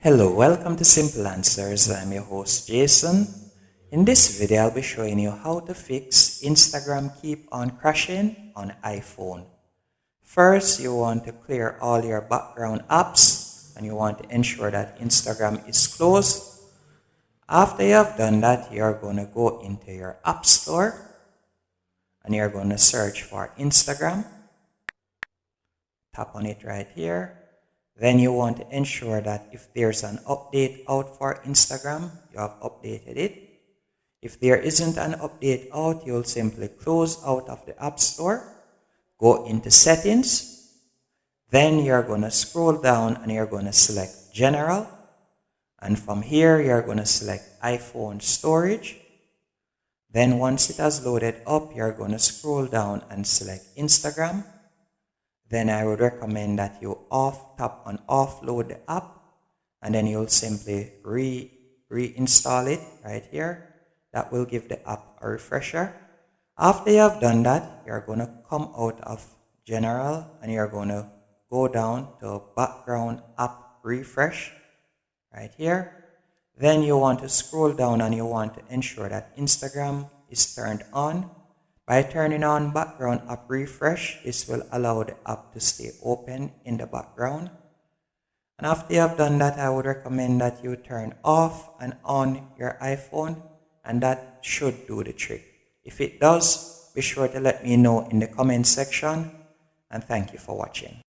Hello, welcome to Simple Answers. I'm your host Jason. In this video, I'll be showing you how to fix Instagram keep on crashing on iPhone. First, you want to clear all your background apps and you want to ensure that Instagram is closed. After you have done that, you're going to go into your App Store and you're going to search for Instagram. Tap on it right here. Then you want to ensure that if there's an update out for Instagram, you have updated it. If there isn't an update out, you'll simply close out of the App Store, go into Settings. Then you're going to scroll down and you're going to select General. And from here, you're going to select iPhone Storage. Then once it has loaded up, you're going to scroll down and select Instagram. Then I would recommend that you tap on offload the app and then you'll simply reinstall it right here. That will give the app a refresher. After you have done that, you're going to come out of General and you're going to go down to Background App Refresh right here. Then you want to scroll down and you want to ensure that Instagram is turned on. By turning on Background App Refresh, this will allow the app to stay open in the background. And after you have done that, I would recommend that you turn off and on your iPhone, and that should do the trick. If it does, be sure to let me know in the comment section, and thank you for watching.